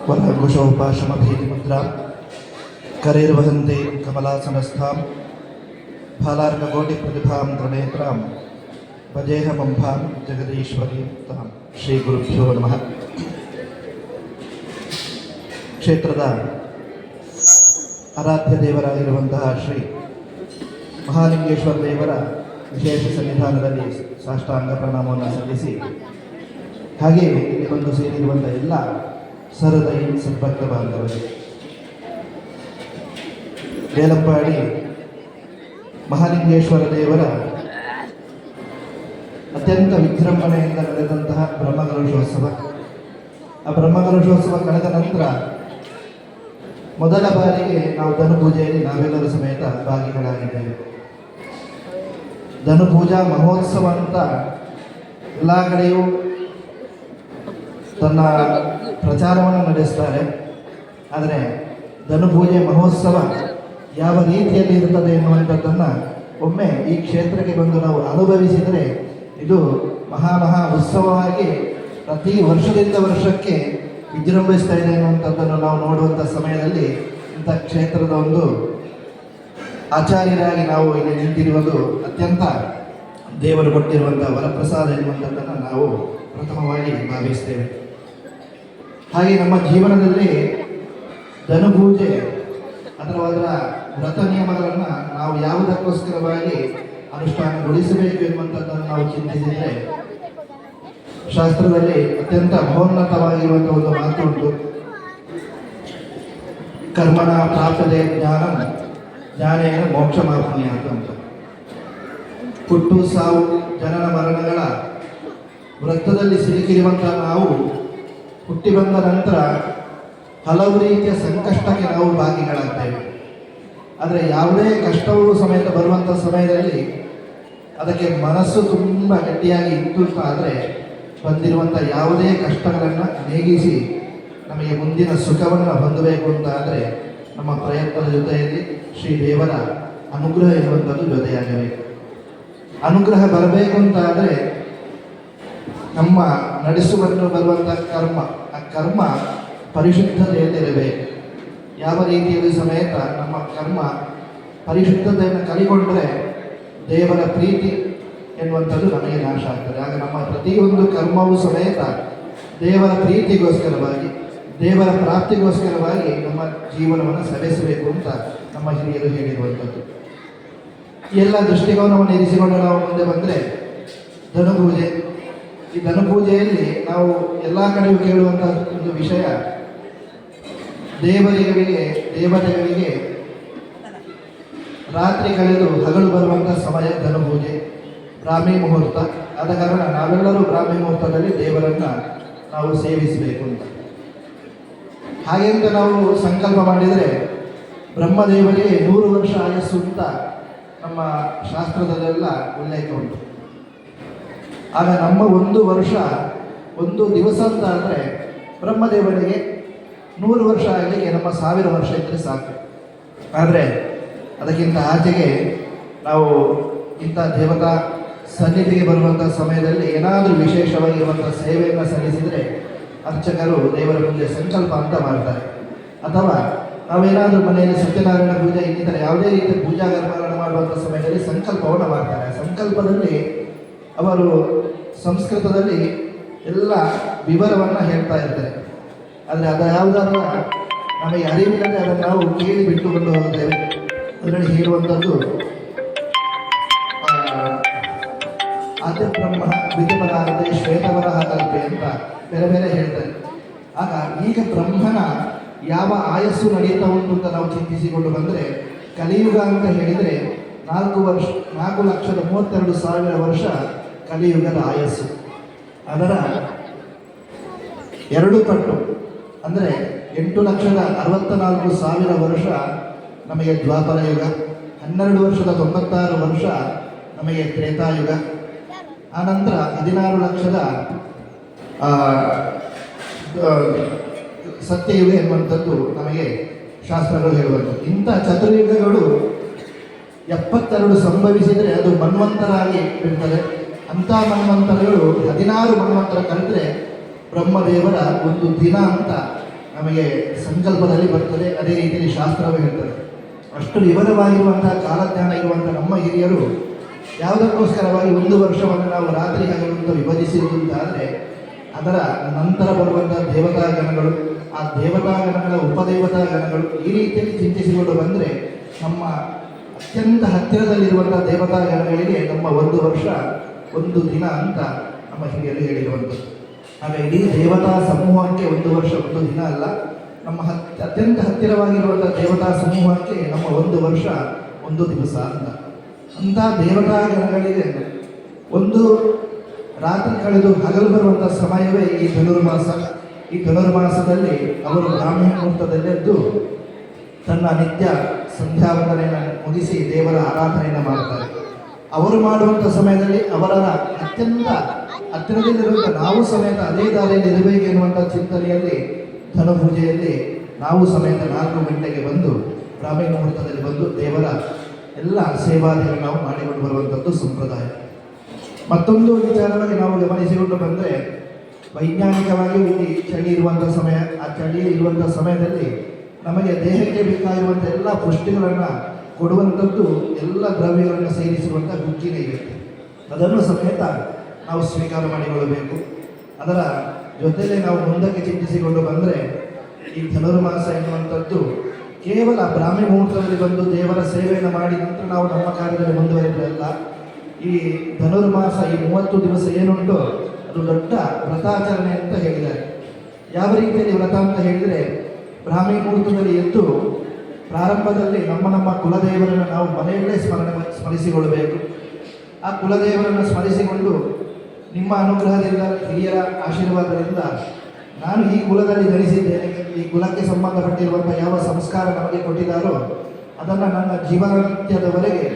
वरघुषोपाशमभीतिमुद्रां करेर्वहन्ते कमलासनस्थां फालार्ककोटिप्रतिभां त्रिनेत्रां भजेहमम्भां जगदीश्वरीं तां ಶ್ರೀಗುರುಭ್ಯೋ ನಮಃ. ಕ್ಷೇತ್ರದ ಆರಾಧ್ಯ ದೇವರಾಗಿರುವಂತಹ ಶ್ರೀ ಮಹಾಲಿಂಗೇಶ್ವರ ದೇವರ ವಿಶೇಷ ಸನ್ನಿಧಾನದಲ್ಲಿ ಸಾಷ್ಟಾಂಗ ಪ್ರಣಾಮವನ್ನು ಸಲ್ಲಿಸಿ, ಹಾಗೆಯೇ ಇಲ್ಲಿ ಬಂದು ಸೇರಿರುವಂಥ ಎಲ್ಲ ಸಹೃದಯಿ ಸದ್ಭಕ್ತ ಬಾಂಧವರಿಗೆ ಬೇಲಪ್ಪಾಡಿ ಮಹಾಲಿಂಗೇಶ್ವರ ದೇವರ ಅತ್ಯಂತ ವಿಜೃಂಭಣೆಯಿಂದ ನಡೆದಂತಹ ಬ್ರಹ್ಮಕಲಶೋತ್ಸವ. ಆ ಬ್ರಹ್ಮಕಲಶೋತ್ಸವ ಕಳೆದ ನಂತರ ಮೊದಲ ಬಾರಿಗೆ ನಾವು ಧನುಪೂಜೆಯಲ್ಲಿ ನಾವೆಲ್ಲರೂ ಸಮೇತ ಭಾಗಿಗಳಾಗಿದ್ದೇವೆ. ಧನುಪೂಜಾ ಮಹೋತ್ಸವ ಅಂತ ಎಲ್ಲ ಕಡೆಯೂ ತನ್ನ ಪ್ರಚಾರವನ್ನು ನಡೆಸ್ತಾರೆ. ಆದರೆ ಧನುಪೂಜೆ ಮಹೋತ್ಸವ ಯಾವ ರೀತಿಯಲ್ಲಿ ಇರುತ್ತದೆ ಎನ್ನುವಂಥದ್ದನ್ನು ಒಮ್ಮೆ ಈ ಕ್ಷೇತ್ರಕ್ಕೆ ಬಂದು ನಾವು ಅನುಭವಿಸಿದರೆ ಇದು ಮಹಾ ಉತ್ಸವವಾಗಿ ಪ್ರತಿ ವರ್ಷದಿಂದ ವರ್ಷಕ್ಕೆ ವಿಜೃಂಭಿಸ್ತಾ ಇದೆ ಎನ್ನುವಂಥದ್ದನ್ನು ನಾವು ನೋಡುವಂಥ ಸಮಯದಲ್ಲಿ ಇಂಥ ಕ್ಷೇತ್ರದ ಒಂದು ಆಚಾರ್ಯರಾಗಿ ನಾವು ಇಲ್ಲಿ ನಿಂತಿರುವುದು ಅತ್ಯಂತ ದೇವರು ಕೊಟ್ಟಿರುವಂಥ ವರಪ್ರಸಾದ ಎನ್ನುವಂಥದ್ದನ್ನು ನಾವು ಪ್ರಥಮವಾಗಿ ಭಾವಿಸ್ತೇವೆ. ಹಾಗೆ ನಮ್ಮ ಜೀವನದಲ್ಲಿ ಧನುಪೂಜೆ ಅಥವಾ ಅದರ ವ್ರತ ನಿಯಮಗಳನ್ನು ನಾವು ಯಾವುದಕ್ಕೋಸ್ಕರವಾಗಿ ಅನುಷ್ಠಾನಗೊಳಿಸಬೇಕು ಎನ್ನುವಂಥದ್ದನ್ನು ನಾವು ಚಿಂತಿಸಿದರೆ, ಶಾಸ್ತ್ರದಲ್ಲಿ ಅತ್ಯಂತ ಮಹೋನ್ನತವಾಗಿರುವಂಥ ಒಂದು ಮಾತು ಉಂಟು. ಕರ್ಮಣ ಪ್ರಾಪ್ತದೆ ಜ್ಞಾನಂ ಜ್ಞಾನೇನ ಮೋಕ್ಷಮಾಪ್ನುಯಾತ್ ಅಂತ. ಹುಟ್ಟು ಸಾವು ಜನನ ಮರಣಗಳ ವೃತ್ತದಲ್ಲಿ ಸಿಲುಕಿರುವಂಥ ನಾವು ಹುಟ್ಟಿ ಬಂದ ನಂತರ ಹಲವು ರೀತಿಯ ಸಂಕಷ್ಟಕ್ಕೆ ನಾವು ಭಾಗಿಗಳಾಗ್ತೇವೆ. ಆದರೆ ಯಾವುದೇ ಕಷ್ಟವೂ ಸಮೇತ ಬರುವಂಥ ಸಮಯದಲ್ಲಿ ಅದಕ್ಕೆ ಮನಸ್ಸು ತುಂಬ ಗಟ್ಟಿಯಾಗಿ ಇತ್ತು ಆದರೆ ಬಂದಿರುವಂಥ ಯಾವುದೇ ಕಷ್ಟಗಳನ್ನು ನೀಗಿಸಿ ನಮಗೆ ಮುಂದಿನ ಸುಖವನ್ನು ಹೊಂದಬೇಕು ಅಂತ ಆದರೆ ನಮ್ಮ ಪ್ರಯತ್ನದ ಜೊತೆಯಲ್ಲಿ ಶ್ರೀ ದೇವರ ಅನುಗ್ರಹ ಎನ್ನುವಂಥದ್ದು ಜೊತೆಯಾಗಬೇಕು. ಅನುಗ್ರಹ ಬರಬೇಕು ಅಂತ ಆದರೆ ನಮ್ಮ ನಡೆಸುವಂತೆ ಬರುವಂಥ ಕರ್ಮ, ಆ ಕರ್ಮ ಪರಿಶುದ್ಧತೆಯಲ್ಲಿರಬೇಕು. ಯಾವ ರೀತಿಯಲ್ಲಿ ಸಮೇತ ನಮ್ಮ ಕರ್ಮ ಪರಿಶುದ್ಧತೆಯನ್ನು ಕಲಿಗೊಂಡರೆ ದೇವರ ಪ್ರೀತಿ ಎನ್ನುವಂಥದ್ದು ನಮಗೆ ನಾಶ ಆಗ್ತದೆ. ಆಗ ನಮ್ಮ ಪ್ರತಿಯೊಂದು ಕರ್ಮವೂ ಸಮೇತ ದೇವರ ಪ್ರೀತಿಗೋಸ್ಕರವಾಗಿ, ದೇವರ ಪ್ರಾಪ್ತಿಗೋಸ್ಕರವಾಗಿ ನಮ್ಮ ಜೀವನವನ್ನು ಸವೆಸಬೇಕು ಅಂತ ನಮ್ಮ ಹಿರಿಯರು ಹೇಳಿರುವಂಥದ್ದು. ಎಲ್ಲ ದೃಷ್ಟಿಕೋನವನ್ನು ಇರಿಸಿಕೊಂಡು ನಾವು ಮುಂದೆ ಬಂದರೆ ಧನುಪೂಜೆ. ಈ ಧನುಪೂಜೆಯಲ್ಲಿ ನಾವು ಎಲ್ಲ ಕಡೆಯೂ ಕೇಳುವಂಥ ಒಂದು ವಿಷಯ, ದೇವತೆಗಳಿಗೆ ರಾತ್ರಿ ಕಳೆದು ಹಗಲು ಬರುವಂಥ ಸಮಯ ಧನುಪೂಜೆ, ಬ್ರಾಹ್ಮಿ ಮುಹೂರ್ತ. ಆದ ಕಾರಣ ನಾವೆಲ್ಲರೂ ಬ್ರಾಹ್ಮಿ ಮುಹೂರ್ತದಲ್ಲಿ ದೇವರನ್ನು ನಾವು ಸೇವಿಸಬೇಕು ಅಂತ. ಹಾಗೆ ಅಂತ ನಾವು ಸಂಕಲ್ಪ ಮಾಡಿದರೆ ಬ್ರಹ್ಮದೇವರಿಗೆ 100 ವರ್ಷ ಆಯಸ್ಸು ಅಂತ ನಮ್ಮ ಶಾಸ್ತ್ರದಲ್ಲೆಲ್ಲ ಉಲ್ಲೇಖ ಉಂಟು. ಆಗ ನಮ್ಮ 1 ವರ್ಷ 1 ದಿವಸ ಅಂತ ಅಂದರೆ ಬ್ರಹ್ಮದೇವರಿಗೆ 100 ವರ್ಷ ಆಗಲಿಕ್ಕೆ ನಮ್ಮ 1000 ವರ್ಷ ಇದ್ದರೆ ಸಾಕು. ಆದರೆ ಅದಕ್ಕಿಂತ ಆಚೆಗೆ ನಾವು ಇಂಥ ದೇವತಾ ಸನ್ನಿಧಿಗೆ ಬರುವಂಥ ಸಮಯದಲ್ಲಿ ಏನಾದರೂ ವಿಶೇಷವಾಗಿರುವಂಥ ಸೇವೆಯನ್ನು ಸಲ್ಲಿಸಿದರೆ ಅರ್ಚಕರು ದೇವರ ಮುಂದೆ ಸಂಕಲ್ಪ ಅಂತ ಮಾಡ್ತಾರೆ. ಅಥವಾ ನಾವೇನಾದರೂ ಮನೆಯಲ್ಲಿ ಸತ್ಯನಾರಾಯಣ ಪೂಜೆ ಇನ್ನಿತರ ಯಾವುದೇ ರೀತಿಯ ಪೂಜಾ ಕರ್ಮಗಳನ್ನು ಮಾಡುವಂಥ ಸಮಯದಲ್ಲಿ ಸಂಕಲ್ಪವನ್ನು ಮಾಡ್ತಾರೆ. ಸಂಕಲ್ಪದಲ್ಲಿ ಅವರು ಸಂಸ್ಕೃತದಲ್ಲಿ ಎಲ್ಲ ವಿವರವನ್ನು ಹೇಳ್ತಾ ಇರ್ತಾರೆ. ಆದರೆ ಅದು ಯಾವುದಾದ್ರೂ ನಮಗೆ ಅರಿವಿಲ್ಲದೆ ಅದನ್ನು ನಾವು ಕೇಳಿ ಬಿಟ್ಟುಕೊಂಡು ಹೋಗುತ್ತೇವೆ. ಅದರಲ್ಲಿ ಹೇಳುವಂಥದ್ದು ಆದ್ಯ ಬ್ರಹ್ಮ ವಿಧಿಪರಾಗದೆ ಶ್ವೇತವರಹ ಕಲ್ಪೆ ಅಂತ ಬೇರೆ ಬೇರೆ ಹೇಳ್ತಾರೆ. ಆಗ ಈಗ ಬ್ರಹ್ಮನ ಯಾವ ಆಯಸ್ಸು ನಡೀತಾ ಉಂಟು ಅಂತ ನಾವು ಚಿಂತಿಸಿಕೊಂಡು ಬಂದರೆ, ಕಲಿಯುಗ ಅಂತ ಹೇಳಿದರೆ 4,32,000 ವರ್ಷ ಕಲಿಯುಗದ ಆಯಸ್ಸು. ಅದರ 2 ಪಟ್ಟು ಅಂದರೆ 8,64,000 ವರ್ಷ ನಮಗೆ ದ್ವಾಪರ ಯುಗ, 12,96 ವರ್ಷ ನಮಗೆ ತ್ರೇತಾಯುಗ, ಆನಂತರ 16,00,000 ಸತ್ಯಯುಗ ಎನ್ನುವಂಥದ್ದು ನಮಗೆ ಶಾಸ್ತ್ರಗಳು ಹೇಳುವಂಥದ್ದು. ಇಂಥ ಚತುರ್ಯುಗಗಳು 72 ಸಂಭವಿಸಿದರೆ ಅದು ಮನ್ವಂತರಾಗಿ ಬಿಡ್ತದೆ. ಅಂಥ ಮನ್ವಂತರಗಳು 16 ಮನ್ವಂತರ ಕಳೆದರೆ ಬ್ರಹ್ಮದೇವರ ಒಂದು ದಿನ ಅಂತ ನಮಗೆ ಸಂಕಲ್ಪದಲ್ಲಿ ಬರ್ತದೆ, ಅದೇ ರೀತಿಯಲ್ಲಿ ಶಾಸ್ತ್ರವೂ ಹೇಳ್ತದೆ. ಅಷ್ಟು ವಿವರವಾಗಿರುವಂತಹ ಕಾಲಜ್ಞಾನ ಇರುವಂಥ ನಮ್ಮ ಹಿರಿಯರು ಯಾವುದಕ್ಕೋಸ್ಕರವಾಗಿ 1 ವರ್ಷವನ್ನು ನಾವು ರಾತ್ರಿ ಹಗಲು ವಿಭಜಿಸಿರುವುದು ಅಂತಾದರೆ, ಅದರ ನಂತರ ಬರುವಂಥ ದೇವತಾಗಣಗಳು, ಆ ದೇವತಾಗಣಗಳ ಉಪದೇವತಾಗಣಗಳು ಈ ರೀತಿಯಲ್ಲಿ ಚಿಂತಿಸಿಕೊಂಡು ಬಂದರೆ ನಮ್ಮ ಅತ್ಯಂತ ಹತ್ತಿರದಲ್ಲಿರುವಂಥ ದೇವತಾಗಣಗಳಿಗೆ ನಮ್ಮ 1 ವರ್ಷ 1 ದಿನ ಅಂತ ನಮ್ಮ ಹಿರಿಯರು ಹೇಳಿರುವಂಥದ್ದು. ಆಗ ಇಡೀ ದೇವತಾ ಸಮೂಹಕ್ಕೆ 1 ವರ್ಷ 1 ದಿನ ಅಲ್ಲ, ನಮ್ಮ ಅತ್ಯಂತ ಹತ್ತಿರವಾಗಿರುವಂಥ ದೇವತಾ ಸಮೂಹಕ್ಕೆ ನಮ್ಮ 1 ವರ್ಷ 1 ದಿವಸ ಅಂತ. ಅಂಥ ದೇವತಾಗಣಗಳಿಗೆ ಒಂದು ರಾತ್ರಿ ಕಳೆದು ಹಗಲು ಬರುವಂಥ ಸಮಯವೇ ಈ ಧನುರ್ಮಾಸ. ಈ ಧನುರ್ಮಾಸದಲ್ಲಿ ಅವರು ಬ್ರಾಹ್ಮಣ ಮುಹೂರ್ತದಲ್ಲೆದ್ದು ತನ್ನ ನಿತ್ಯ ಸಂಧ್ಯಾವಂದನೆಯನ್ನು ಮುಗಿಸಿ ದೇವರ ಆರಾಧನೆಯನ್ನು ಮಾಡ್ತಾರೆ. ಅವರು ಮಾಡುವಂಥ ಸಮಯದಲ್ಲಿ ಅವರ ಅತ್ಯಂತ ಹತ್ತಿರದಲ್ಲಿರುವಂಥ ನಾವು ಸಮೇತ ಅದೇ ದಾರಿಯಲ್ಲಿ ಇರಬೇಕು ಎನ್ನುವಂಥ ಚಿಂತನೆಯಲ್ಲಿ ಧನುಪೂಜೆಯಲ್ಲಿ ನಾವು ಸಮೇತ 4 ಗಂಟೆಗೆ ಬಂದು ಬ್ರಾಹ್ಮಣ ಮುಹೂರ್ತದಲ್ಲಿ ಬಂದು ದೇವರ ಎಲ್ಲ ಸೇವಾದಿಗಳನ್ನು ನಾವು ಮಾಡಿಕೊಂಡು ಬರುವಂಥದ್ದು ಸಂಪ್ರದಾಯ. ಮತ್ತೊಂದು ವಿಚಾರವಾಗಿ ನಾವು ಗಮನಿಸಿಕೊಂಡು ಬಂದರೆ, ವೈಜ್ಞಾನಿಕವಾಗಿ ಇಲ್ಲಿ ಚಳಿ ಇರುವಂಥ ಸಮಯ, ಆ ಚಳಿ ಇರುವಂಥ ಸಮಯದಲ್ಲಿ ನಮಗೆ ದೇಹಕ್ಕೆ ಬೇಕಾಗಿರುವಂಥ ಎಲ್ಲ ಪುಷ್ಟಿಗಳನ್ನು ಕೊಡುವಂಥದ್ದು ಎಲ್ಲ ದ್ರವ್ಯಗಳನ್ನು ಸೇರಿಸುವಂಥ ಗುಕ್ಕಿನೇ ಇರುತ್ತೆ. ಅದನ್ನು ಸಮೇತ ನಾವು ಸ್ವೀಕಾರ ಮಾಡಿಕೊಳ್ಳಬೇಕು. ಅದರ ಜೊತೆಯಲ್ಲೇ ನಾವು ಮುಂದಕ್ಕೆ ಚಿಂತಿಸಿಕೊಂಡು ಬಂದರೆ, ಈ ಧನುರ್ಮಾಸ ಎನ್ನುವಂಥದ್ದು ಕೇವಲ ಬ್ರಾಹ್ಮಣ ಮುಹೂರ್ತದಲ್ಲಿ ಬಂದು ದೇವರ ಸೇವೆಯನ್ನು ಮಾಡಿ ನಂತರ ನಾವು ನಮ್ಮ ಕಾರ್ಯದಲ್ಲಿ ಮುಂದುವರಿದ್ರಲ್ಲ. ಈ ಧನುರ್ಮಾಸ ಈ 30 ದಿವಸ ಏನುಂಟು ಅದು ದೊಡ್ಡ ವ್ರತಾಚರಣೆ ಅಂತ ಹೇಳಿದ್ದಾರೆ. ಯಾವ ರೀತಿಯಲ್ಲಿ ವ್ರತ ಅಂತ ಹೇಳಿದರೆ, ಬ್ರಾಹ್ಮಣ ಮುಹೂರ್ತದಲ್ಲಿ ಎದ್ದು ಪ್ರಾರಂಭದಲ್ಲಿ ನಮ್ಮ ಕುಲದೇವರನ್ನು ನಾವು ಮನೆಯಲ್ಲೇ ಸ್ಮರಿಸಿಕೊಳ್ಳಬೇಕು. ಆ ಕುಲದೇವರನ್ನು ಸ್ಮರಿಸಿಕೊಂಡು ನಿಮ್ಮ ಅನುಗ್ರಹದಿಂದ, ಹಿರಿಯರ ಆಶೀರ್ವಾದದಿಂದ ನಾನು ಈ ಕುಲದಲ್ಲಿ ಜನಿಸಿದ್ದೇನೆ, ಈ ಕುಲಕ್ಕೆ ಸಂಬಂಧಪಟ್ಟಿರುವಂಥ ಯಾವ ಸಂಸ್ಕಾರ ನಮಗೆ ಕೊಟ್ಟಿದ್ದಾರೋ ಅದನ್ನು ನನ್ನ ಜೀವನತ್ಯದವರೆಗೆ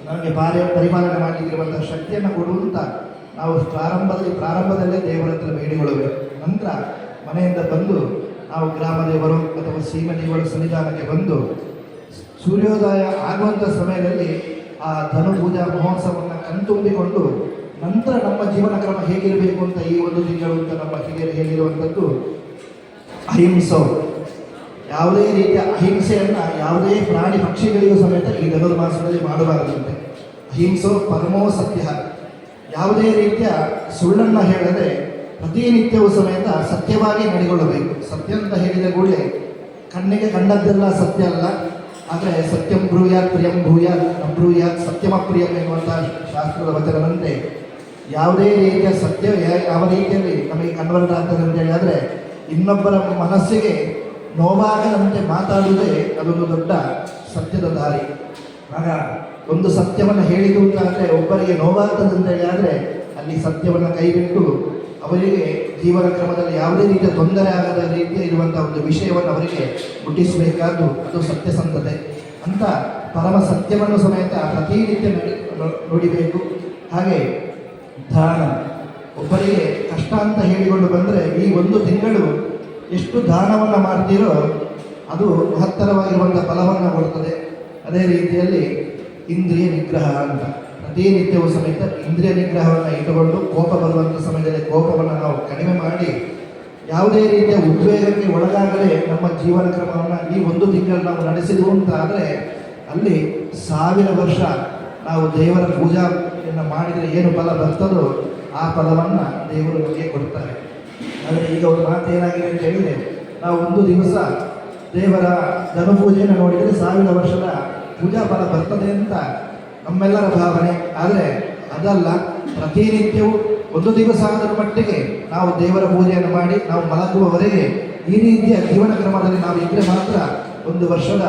ನನಗೆ ಪರಿಪಾಲನೆ ಮಾಡಲಿಕ್ಕಿರುವಂಥ ಶಕ್ತಿಯನ್ನು ಕೊಡುವಂತ ನಾವು ಪ್ರಾರಂಭದಲ್ಲೇ ದೇವರ ಹತ್ರ ಬೇಡಿಕೊಳ್ಳಬೇಕು. ನಂತರ ಮನೆಯಿಂದ ಬಂದು ನಾವು ಗ್ರಾಮ ದೇವರು ಅಥವಾ ಸೀಮ ದೇವರ ಸನ್ನಿಧಾನಕ್ಕೆ ಬಂದು ಸೂರ್ಯೋದಯ ಆಗುವಂಥ ಸಮಯದಲ್ಲಿ ಆ ಧನು ಪೂಜಾ ಮಹೋತ್ಸವವನ್ನು ಕಣ್ತುಂಬಿಕೊಂಡು ನಂತರ ನಮ್ಮ ಜೀವನ ಕ್ರಮ ಹೇಗಿರಬೇಕು ಅಂತ ಈ 1 ತಿಂಗಳು ಅಂತ ನಮ್ಮ ಹಿರಿಯರು ಹೇಳಿರುವಂಥದ್ದು ಅಹಿಂಸೆ. ಯಾವುದೇ ರೀತಿಯ ಅಹಿಂಸೆಯನ್ನು ಯಾವುದೇ ಪ್ರಾಣಿ ಪಕ್ಷಿಗಳಿಗೂ ಸಮೇತ ಈ ಧನುರ್ಮಾಸದಲ್ಲಿ ಮಾಡಬಾರದಂತೆ. ಅಹಿಂಸೋ ಪರಮೋ ಸತ್ಯ. ಯಾವುದೇ ರೀತಿಯ ಸುಳ್ಳನ್ನು ಹೇಳದೆ ಪ್ರತಿನಿತ್ಯವೂ ಸಮೇತ ಸತ್ಯವಾಗಿ ನಡೆಕೊಳ್ಳಬೇಕು. ಸತ್ಯ ಅಂತ ಹೇಳಿದ ಕೂಡಲೇ ಕಣ್ಣಿಗೆ ಕಂಡದ್ದೆಲ್ಲ ಸತ್ಯ ಅಲ್ಲ, ಆದರೆ ಸತ್ಯಂ ಬ್ರೂಯಾತ್ ಪ್ರಿಯಂ ಭೂಯಾತ್ ಅಬ್ರೂಯಾತ್ ಸತ್ಯಮ ಪ್ರಿಯಂ ಎನ್ನುವಂಥ ಶಾಸ್ತ್ರದ ವಚನದಂತೆ ಯಾವುದೇ ರೀತಿಯ ಸತ್ಯ ಯಾವ ರೀತಿಯಲ್ಲಿ ನಮಗೆ ಕನ್ವರ್ಟ್ ಆಗ್ತದೆ ಅಂತ ಹೇಳಿದರೆ, ಇನ್ನೊಬ್ಬರ ಮನಸ್ಸಿಗೆ ನೋವಾಗದಂತೆ ಮಾತಾಡುವುದೇ ಅದೊಂದು ದೊಡ್ಡ ಸತ್ಯದ ದಾರಿ. ಆಗ ಒಂದು ಸತ್ಯವನ್ನು ಹೇಳಿದ್ದು ಅಂತ ಅಂದರೆ ಒಬ್ಬರಿಗೆ ನೋವಾಗ್ತದೆ ಅಂತ ಹೇಳಿದರೆ ಅಲ್ಲಿ ಸತ್ಯವನ್ನು ಕೈಬಿಟ್ಟು ಅವರಿಗೆ ಜೀವನ ಕ್ರಮದಲ್ಲಿ ಯಾವುದೇ ರೀತಿಯ ತೊಂದರೆ ಆಗದ ರೀತಿಯ ಇರುವಂಥ ಒಂದು ವಿಷಯವನ್ನು ಅವರಿಗೆ ಮುಟ್ಟಿಸಬೇಕಾದ್ದು ಅದು ಸತ್ಯಸಂಧತೆ ಅಂತ ಪರಮ ಸತ್ಯವನ್ನು ಸಮೇತ ಪ್ರತಿನಿತ್ಯ ನುಡಿಬೇಕು. ಹಾಗೆ ದಾನ, ಒಬ್ಬರಿಗೆ ಕಷ್ಟ ಅಂತ ಹೇಳಿಕೊಂಡು ಬಂದರೆ ಈ 1 ತಿಂಗಳು ಎಷ್ಟು ದಾನವನ್ನು ಮಾಡ್ತೀರೋ ಅದು ಮಹತ್ತರವಾಗಿರುವಂಥ ಫಲವನ್ನು ಕೊಡ್ತದೆ. ಅದೇ ರೀತಿಯಲ್ಲಿ ಇಂದ್ರಿಯ ನಿಗ್ರಹ ಅಂತ ಪ್ರತಿನಿತ್ಯವೂ ಸಮೇತ ಇಂದ್ರಿಯ ನಿಗ್ರಹವನ್ನು ಇಟ್ಟುಕೊಂಡು ಕೋಪ ಬರುವಂಥ ಸಮಯದಲ್ಲಿ ಕೋಪವನ್ನು ನಾವು ಕಡಿಮೆ ಮಾಡಿ ಯಾವುದೇ ರೀತಿಯ ಉದ್ವೇಗಕ್ಕೆ ಒಳಗಾಗದೆ ನಮ್ಮ ಜೀವನ ಕ್ರಮವನ್ನು ಈ 1 ತಿಂಗಳು ನಾವು ನಡೆಸಿದ್ವು ಅಂತ ಆದರೆ ಅಲ್ಲಿ 1000 ವರ್ಷ ನಾವು ದೇವರ ಪೂಜೆಯನ್ನು ಮಾಡಿದರೆ ಏನು ಫಲ ಬರ್ತದೋ ಆ ಫಲವನ್ನು ದೇವರು ನಮಗೆ ಕೊಡ್ತಾರೆ. ಆದರೆ ಈಗ ಒಂದು ಮಾತು ಏನಾಗಿದೆ ಅಂತ ಹೇಳಿದರೆ, ನಾವು 1 ದಿವಸ ದೇವರ ಧನುಪೂಜೆಯನ್ನು ನೋಡಿದರೆ 1000 ವರ್ಷದ ಪೂಜಾ ಫಲ ಬರ್ತದೆ ಅಂತ ನಮ್ಮೆಲ್ಲರ ಭಾವನೆ. ಆದರೆ ಅದಲ್ಲ, ಪ್ರತಿನಿತ್ಯವೂ 1 ದಿವಸ ಅದರ ಮಟ್ಟಿಗೆ ನಾವು ದೇವರ ಪೂಜೆಯನ್ನು ಮಾಡಿ ನಾವು ಮಲಗುವವರೆಗೆ ಈ ರೀತಿಯ ಜೀವನ ಕ್ರಮದಲ್ಲಿ ನಾವು ಇದ್ದರೆ ಮಾತ್ರ 1 ವರ್ಷದ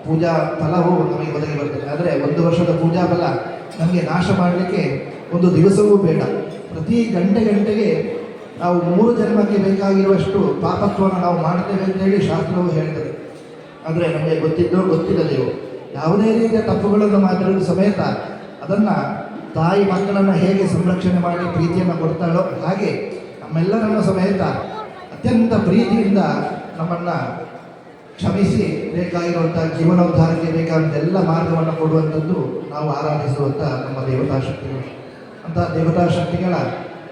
ಪೂಜಾ ಫಲವು ನಮಗೆ ಒದಗಿ ಬರ್ತದೆ. ಆದರೆ 1 ವರ್ಷದ ಪೂಜಾ ಫಲ ನಮಗೆ ನಾಶ ಮಾಡಲಿಕ್ಕೆ 1 ದಿವಸವೂ ಬೇಡ. ಪ್ರತಿ ಗಂಟೆಗೆ ನಾವು 3 ಜನ್ಮಕ್ಕೆ ಬೇಕಾಗಿರುವಷ್ಟು ಪಾಪತ್ವವನ್ನು ನಾವು ಮಾಡ್ತೇವೆ ಅಂತೇಳಿ ಶಾಸ್ತ್ರವು ಹೇಳ್ತದೆ. ಆದರೆ ನಮಗೆ ಗೊತ್ತಿದ್ದೋ ಗೊತ್ತಿಲ್ಲದೆಯೋ ಯಾವುದೇ ರೀತಿಯ ತಪ್ಪುಗಳನ್ನು ಮಾಡಿರೋದು ಸಮೇತ ಅದನ್ನು ತಾಯಿ ಮಕ್ಕಳನ್ನು ಹೇಗೆ ಸಂರಕ್ಷಣೆ ಮಾಡಿ ಪ್ರೀತಿಯನ್ನು ಕೊಡ್ತಾಳೋ ಹಾಗೆ ನಮ್ಮೆಲ್ಲರನ್ನು ಸಮೇತ ಅತ್ಯಂತ ಪ್ರೀತಿಯಿಂದ ನಮ್ಮನ್ನು ಕ್ಷಮಿಸಿ ಬೇಕಾಗಿರುವಂಥ ಜೀವನೋದ್ಧಾರಕ್ಕೆ ಬೇಕಾದಂಥ ಎಲ್ಲ ಮಾರ್ಗವನ್ನು ಕೊಡುವಂಥದ್ದು ನಾವು ಆರಾಧಿಸುವಂಥ ನಮ್ಮ ದೇವತಾ ಶಕ್ತಿಗಳು. ಅಂಥ ದೇವತಾ ಶಕ್ತಿಗಳ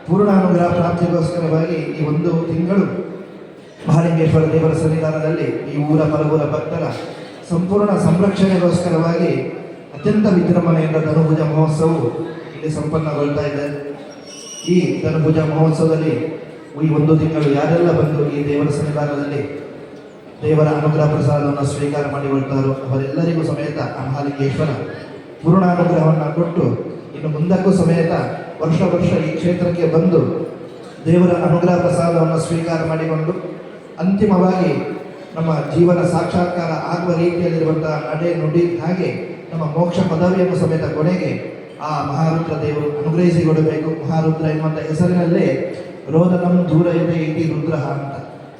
ಪೂರ್ಣಾನುಗ್ರಹ ಪ್ರಾಪ್ತಿಗೋಸ್ಕರವಾಗಿ ಈ 1 ತಿಂಗಳು ಮಹಾಲಿಂಗೇಶ್ವರ ದೇವರ ಸನ್ನಿಧಾನದಲ್ಲಿ ಈ ಊರ ಪರವೂರ ಭಕ್ತರ ಸಂಪೂರ್ಣ ಸಂರಕ್ಷಣೆಗೋಸ್ಕರವಾಗಿ ಅತ್ಯಂತ ವಿಜೃಂಭಣೆಯಿಂದ ಧನುಭುಜ ಮಹೋತ್ಸವವು ಇಲ್ಲಿ ಸಂಪನ್ನಗೊಳ್ತಾ ಇದೆ. ಈ ಧನುಭುಜ ಮಹೋತ್ಸವದಲ್ಲಿ ಈ ಒಂದು ತಿಂಗಳು ಯಾರೆಲ್ಲ ಬಂದು ಈ ದೇವರ ಸನ್ನಿಧಾನದಲ್ಲಿ ದೇವರ ಅನುಗ್ರಹ ಪ್ರಸಾದವನ್ನು ಸ್ವೀಕಾರ ಮಾಡಿಕೊಳ್ತಾರೋ ಅವರೆಲ್ಲರಿಗೂ ಸಮೇತ ಆ ಮಹಾಲಿಂಗೇಶ್ವರ ಪೂರ್ಣ ಅನುಗ್ರಹವನ್ನು ಕೊಟ್ಟು ಇನ್ನು ಮುಂದಕ್ಕೂ ಸಮೇತ ವರ್ಷ ವರ್ಷ ಈ ಕ್ಷೇತ್ರಕ್ಕೆ ಬಂದು ದೇವರ ಅನುಗ್ರಹ ಪ್ರಸಾದವನ್ನು ಸ್ವೀಕಾರ ಮಾಡಿಕೊಂಡು ಅಂತಿಮವಾಗಿ ನಮ್ಮ ಜೀವನ ಸಾಕ್ಷಾತ್ಕಾರ ಆಗುವ ರೀತಿಯಲ್ಲಿರುವಂತಹ ನಡೆ ನುಡಿ ಹಾಗೆ ನಮ್ಮ ಮೋಕ್ಷ ಪದವಿಯನ್ನು ಸಮೇತ ಕೊನೆಗೆ ಆ ಮಹಾರುದ್ರ ದೇವರು ಅನುಗ್ರಹಿಸಿಕೊಡಬೇಕು. ಮಹಾರುದ್ರ ಎನ್ನುವಂಥ ಹೆಸರಿನಲ್ಲೇ ರೋದನಂ ದೂರ ಇದೆ ಇತಿ ರುದ್ರ ಅಂತ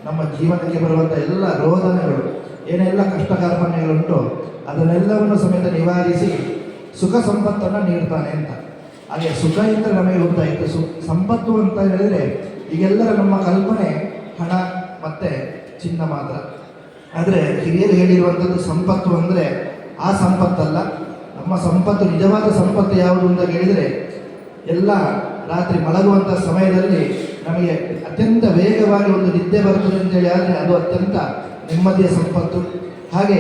ನಮ್ಮ ಜೀವನಕ್ಕೆ ಬರುವಂಥ ಎಲ್ಲ ರೋದನೆಗಳು ಏನೆಲ್ಲ ಕಷ್ಟ ಕಾರ್ಪಣ್ಯಗಳುಂಟು ಅದನ್ನೆಲ್ಲವನ್ನು ಸಮೇತ ನಿವಾರಿಸಿ ಸುಖ ಸಂಪತ್ತನ್ನು ನೀಡ್ತಾನೆ ಅಂತ. ಹಾಗೆ ಸುಖ ಇದ್ದರೆ ನಮಗೆ ಗೊತ್ತಾಯಿತು. ಸಂಪತ್ತು ಅಂತ ಹೇಳಿದರೆ ಈಗೆಲ್ಲರ ನಮ್ಮ ಕಲ್ಪನೆ ಹಣ ಮತ್ತು ಚಿನ್ನ ಮಾತ್ರ. ಆದರೆ ಹಿರಿಯರು ಹೇಳಿರುವಂಥದ್ದು ಸಂಪತ್ತು ಅಂದರೆ ಆ ಸಂಪತ್ತಲ್ಲ. ನಮ್ಮ ಸಂಪತ್ತು ನಿಜವಾದ ಸಂಪತ್ತು ಯಾವುದು ಅಂತ ಹೇಳಿದರೆ ಎಲ್ಲ ರಾತ್ರಿ ಮಲಗುವಂಥ ಸಮಯದಲ್ಲಿ ನಮಗೆ ಅತ್ಯಂತ ವೇಗವಾಗಿ ಒಂದು ನಿದ್ದೆ ಬರ್ತದೆ ಅಂತೇಳಿ ಆದರೆ ಅದು ಅತ್ಯಂತ ನೆಮ್ಮದಿಯ ಸಂಪತ್ತು. ಹಾಗೆ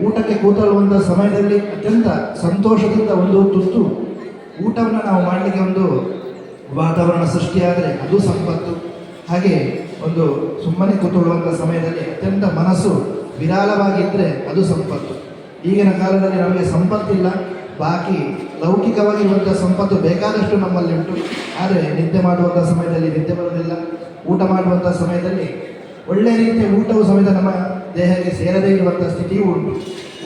ಊಟಕ್ಕೆ ಕೂತಳುವಂಥ ಸಮಯದಲ್ಲಿ ಅತ್ಯಂತ ಸಂತೋಷದಿಂದ ಒಂದು ತುತ್ತು ಊಟವನ್ನು ನಾವು ಮಾಡಲಿಕ್ಕೆ ಒಂದು ವಾತಾವರಣ ಸೃಷ್ಟಿಯಾದರೆ ಅದು ಸಂಪತ್ತು. ಹಾಗೆ ಒಂದು ಸುಮ್ಮನೆ ಕೂತುಕೊಳ್ಳುವಂಥ ಸಮಯದಲ್ಲಿ ಅತ್ಯಂತ ಮನಸ್ಸು ವಿರಾಳವಾಗಿದ್ದರೆ ಅದು ಸಂಪತ್ತು. ಈಗಿನ ಕಾಲದಲ್ಲಿ ನಮಗೆ ಸಂಪತ್ತಿಲ್ಲ, ಬಾಕಿ ಲೌಕಿಕವಾಗಿರುವಂಥ ಸಂಪತ್ತು ಬೇಕಾದಷ್ಟು ನಮ್ಮಲ್ಲಿ ಉಂಟು. ಆದರೆ ನಿದ್ದೆ ಮಾಡುವಂಥ ಸಮಯದಲ್ಲಿ ನಿದ್ದೆ ಬರೋದಿಲ್ಲ, ಊಟ ಮಾಡುವಂಥ ಸಮಯದಲ್ಲಿ ಒಳ್ಳೆಯ ರೀತಿಯ ಊಟವು ಸಮೇತ ನಮ್ಮ ದೇಹಕ್ಕೆ ಸೇರದೇ ಇರುವಂಥ ಸ್ಥಿತಿಯೂ ಉಂಟು.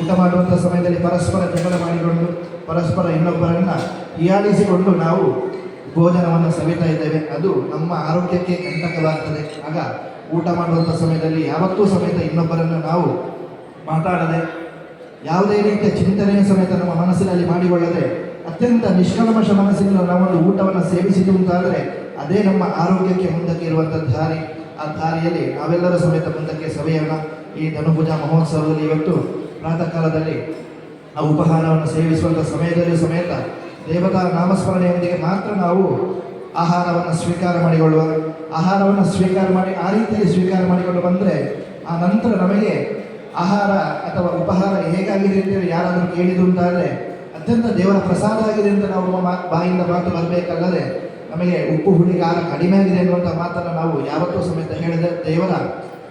ಊಟ ಮಾಡುವಂಥ ಸಮಯದಲ್ಲಿ ಪರಸ್ಪರ ಜಗಳ ಮಾಡಿಕೊಂಡು ಪರಸ್ಪರ ಇನ್ನೊಬ್ಬರನ್ನು ಹೀಯಾಳಿಸಿಕೊಂಡು ನಾವು ಭೋಜನವನ್ನು ಸವಿತಾ ಇದ್ದೇವೆ. ಅದು ನಮ್ಮ ಆರೋಗ್ಯಕ್ಕೆ ಕಂಟಕವಾಗ್ತದೆ. ಆಗ ಊಟ ಮಾಡುವಂಥ ಸಮಯದಲ್ಲಿ ಯಾವತ್ತೂ ಸಮೇತ ಇನ್ನೊಬ್ಬರನ್ನು ನಾವು ಮಾತಾಡದೆ ಯಾವುದೇ ರೀತಿಯ ಚಿಂತನೆಯ ಸಮೇತ ನಮ್ಮ ಮನಸ್ಸಿನಲ್ಲಿ ಮಾಡಿಕೊಳ್ಳದೆ ಅತ್ಯಂತ ನಿಷ್ಕಲ್ಮಶ ಮನಸ್ಸಿನಿಂದ ನಾವೊಂದು ಊಟವನ್ನು ಸೇವಿಸಿದ್ದು ಅಂತಾದರೆ ಅದೇ ನಮ್ಮ ಆರೋಗ್ಯಕ್ಕೆ ಮುಂದಕ್ಕೆ ಇರುವಂಥ ದಾರಿ. ಆ ದಾರಿಯಲ್ಲಿ ನಾವೆಲ್ಲರೂ ಸಮೇತ ಮುಂದಕ್ಕೆ ಸವೆಯೋಣ. ಈ ಧನುಭುಜ ಮಹೋತ್ಸವದಲ್ಲಿ ಇವತ್ತು ಪ್ರಾತಃ ಕಾಲದಲ್ಲಿ ಆ ಉಪಹಾರವನ್ನು ಸೇವಿಸುವಂಥ ಸಮಯದಲ್ಲೂ ಸಮೇತ ದೇವತಾ ನಾಮಸ್ಮರಣೆಯೊಂದಿಗೆ ಮಾತ್ರ ನಾವು ಆಹಾರವನ್ನು ಸ್ವೀಕಾರ ಮಾಡಿಕೊಳ್ಳುವ. ಆಹಾರವನ್ನು ಸ್ವೀಕಾರ ಮಾಡಿ ಆ ರೀತಿಯಲ್ಲಿ ಸ್ವೀಕಾರ ಮಾಡಿಕೊಂಡು ಬಂದರೆ ಆ ನಂತರ ನಮಗೆ ಆಹಾರ ಅಥವಾ ಉಪಹಾರ ಹೇಗಾಗಿದೆ ಅಂತೇಳಿ ಯಾರಾದರೂ ಕೇಳಿದ್ರು ಅಂತಾದರೆ ಅತ್ಯಂತ ದೇವರ ಪ್ರಸಾದ ಆಗಿದೆ ಅಂತ ನಾವು ಬಾಯಿಂದ ಮಾತು ಬರಬೇಕಲ್ಲದೆ ನಮಗೆ ಉಪ್ಪು ಹುಳಿ ಖಾರ ಕಡಿಮೆ ಆಗಿದೆ ಎನ್ನುವಂಥ ಮಾತನ್ನು ನಾವು ಯಾವತ್ತೂ ಸಮೇತ ಹೇಳಿದೆ. ದೇವರ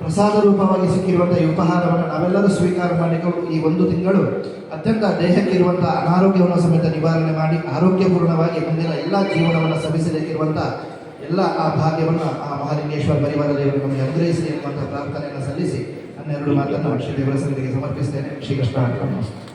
ಪ್ರಸಾದ ರೂಪವಾಗಿ ಸಿಕ್ಕಿರುವಂಥ ಈ ಉಪಹಾರವನ್ನು ನಾವೆಲ್ಲರೂ ಸ್ವೀಕಾರ ಮಾಡಿಕೊಂಡು ಈ ಒಂದು ತಿಂಗಳು ಅತ್ಯಂತ ದೇಹಕ್ಕೆ ಇರುವಂಥ ಅನಾರೋಗ್ಯವನ್ನು ಸಮೇತ ನಿವಾರಣೆ ಮಾಡಿ ಆರೋಗ್ಯಪೂರ್ಣವಾಗಿ ಮುಂದಿನ ಎಲ್ಲ ಜೀವನವನ್ನು ಸವಿಸಲಿಕ್ಕಿರುವಂಥ ಎಲ್ಲ ಆ ಭಾಗ್ಯವನ್ನು ಆ ಮಹಾಲಿಂಗೇಶ್ವರ ಪರಿವಾರ ದೇವರು ನಮಗೆ ಅನುಗ್ರಹಿಸಲಿ ಎನ್ನುವಂಥ ಪ್ರಾರ್ಥನೆಯನ್ನು ಸಲ್ಲಿಸಿ 12 ಮಾತನ್ನು ಶ್ರೀ ದೇವರ ಸನ್ನಿಧಿಗೆ ಸಮರ್ಪಿಸ್ತೇನೆ. ಶ್ರೀಕೃಷ್ಣ.